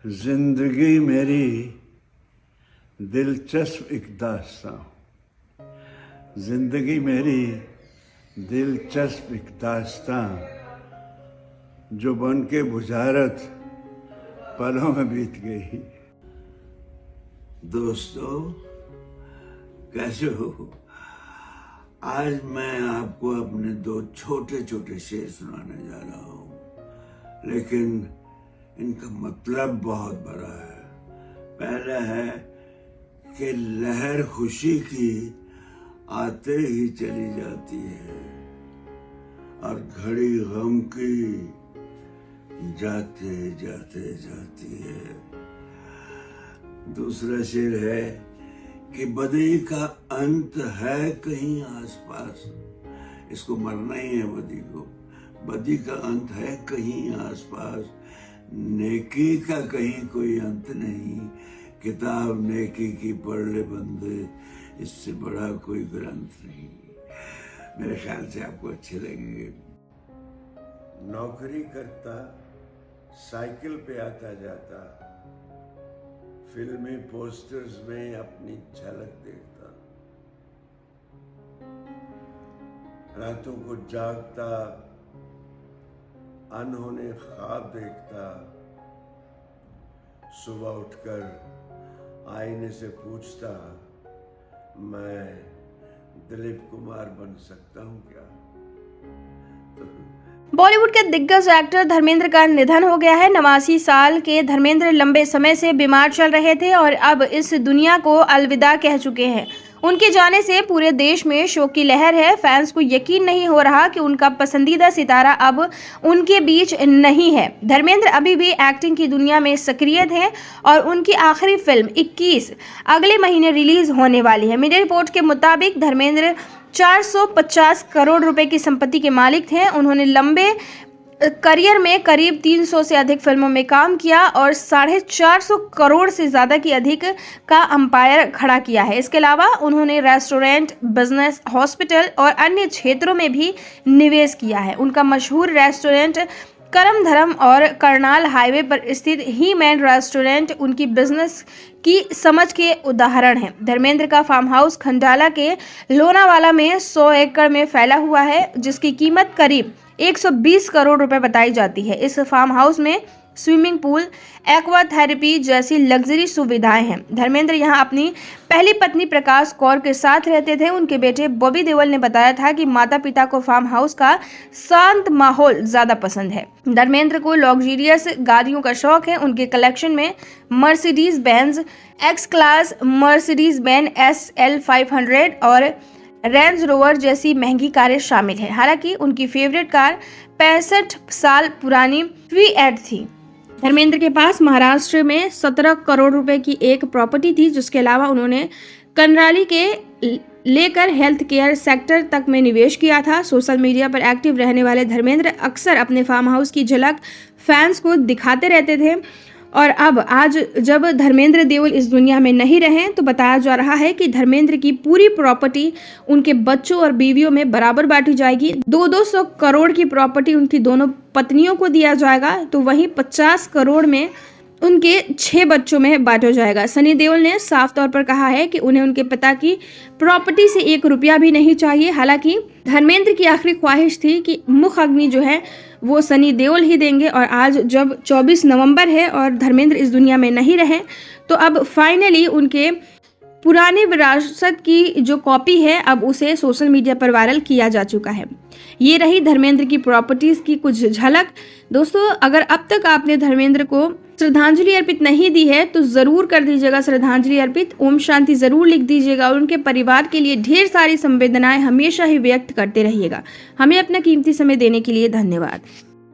जिंदगी मेरी दिलचस्प एक दास्तां, जिंदगी मेरी दिलचस्प एक दास्तां जो बन के बुझारत पलों में बीत गई। दोस्तों, कैसे हो? आज मैं आपको अपने दो छोटे छोटे शेर सुनाने जा रहा हूँ, लेकिन इनका मतलब बहुत बड़ा है। पहला है कि लहर खुशी की आते ही चली जाती है और घड़ी गम की जाते जाते जाती है। दूसरा शेर है कि बदी का अंत है कहीं आसपास। इसको मरना ही है बदी को। बदी का अंत है कहीं आसपास, नेकी का कहीं कोई अंत नहीं। किताब नेकी की पढ़ ले बंदे, इससे बड़ा कोई ग्रंथ नहीं। मेरे ख्याल से आपको अच्छे लगेंगे। नौकरी करता, साइकिल पे आता जाता, फिल्मी पोस्टर्स में अपनी झलक देखता, रातों को जागता, अनहोने ख्वाब देखता, सुबह उठकर आईने से पूछता, मैं दिलीप कुमार बन सकता हूँ क्या? बॉलीवुड के दिग्गज एक्टर धर्मेंद्र का निधन हो गया है। 89 साल के धर्मेंद्र लंबे समय से बीमार चल रहे थे और अब इस दुनिया को अलविदा कह चुके हैं। उनके जाने से पूरे देश में शोक की लहर है। फैंस को यकीन नहीं हो रहा कि उनका पसंदीदा सितारा अब उनके बीच नहीं है। धर्मेंद्र अभी भी एक्टिंग की दुनिया में सक्रिय थे और उनकी आखिरी फिल्म 21 अगले महीने रिलीज होने वाली है। मीडिया रिपोर्ट के मुताबिक धर्मेंद्र 450 करोड़ रुपए की संपत्ति के मालिक थे। उन्होंने लंबे करियर में करीब 300 से अधिक फिल्मों में काम किया और 450 करोड़ से ज़्यादा की अधिक का अंपायर खड़ा किया है। इसके अलावा उन्होंने रेस्टोरेंट, बिजनेस, हॉस्पिटल और अन्य क्षेत्रों में भी निवेश किया है। उनका मशहूर रेस्टोरेंट करम धरम और करनाल हाईवे पर स्थित ही मैन रेस्टोरेंट उनकी बिजनेस की समझ के उदाहरण है। धर्मेंद्र का फार्म हाउस खंडाला के लोनावाला में 100 एकड़ में फैला हुआ है, जिसकी कीमत करीब 120 करोड़ रुपए बताई जाती है। इस फार्म हाउस में स्विमिंग पूल, एक्वा थेरेपी जैसी लग्जरी सुविधाएं हैं। धर्मेंद्र यहां अपनी पहली पत्नी प्रकाश कौर के साथ रहते थे। उनके बेटे बॉबी देओल ने बताया था कि माता पिता को फार्म हाउस का शांत माहौल ज्यादा पसंद है। धर्मेंद्र को लग्जरियस गाड़ियों का शौक है। उनके कलेक्शन में Mercedes Benz x class, Mercedes Benz SL 500 और रेंज रोवर जैसी महंगी कारें शामिल हैं। हालांकि उनकी फेवरेट कार 65 साल पुरानी V8 थी। धर्मेंद्र के पास महाराष्ट्र में 17 करोड़ रुपए की एक प्रॉपर्टी थी, जिसके अलावा उन्होंने करनाली के लेकर हेल्थ केयर सेक्टर तक में निवेश किया था। सोशल मीडिया पर एक्टिव रहने वाले धर्मेंद्र अक्सर अपने फार्म हाउस की झलक फैंस को दिखाते रहते थे और अब आज जब धर्मेंद्र देओल इस दुनिया में नहीं रहे तो बताया जा रहा है कि धर्मेंद्र की पूरी प्रॉपर्टी उनके बच्चों और बीवियों में बराबर बांटी जाएगी। 200 करोड़ की प्रॉपर्टी उनकी दोनों पत्नियों को दिया जाएगा, तो वहीं 50 करोड़ में उनके 6 बच्चों में बांटा जाएगा। सनी देओल ने साफ तौर पर कहा है कि उन्हें उनके पिता की प्रॉपर्टी से 1 रुपया भी नहीं चाहिए। हालांकि धर्मेंद्र की आखिरी ख्वाहिश थी कि मुख अग्नि जो है वो सनी देओल ही देंगे और आज जब 24 नवंबर है और धर्मेंद्र इस दुनिया में नहीं रहे तो अब फाइनली उनके पुरानी विरासत की जो कॉपी है अब उसे सोशल मीडिया पर वायरल किया जा चुका है। ये रही धर्मेंद्र की प्रॉपर्टीज की कुछ झलक। दोस्तों, अगर अब तक आपने धर्मेंद्र को श्रद्धांजलि अर्पित नहीं दी है तो जरूर कर दीजिएगा श्रद्धांजलि अर्पित। ओम शांति जरूर लिख दीजिएगा और उनके परिवार के लिए ढेर सारी संवेदनाएं हमेशा ही व्यक्त करते रहिएगा। हमें अपना कीमती समय देने के लिए धन्यवाद।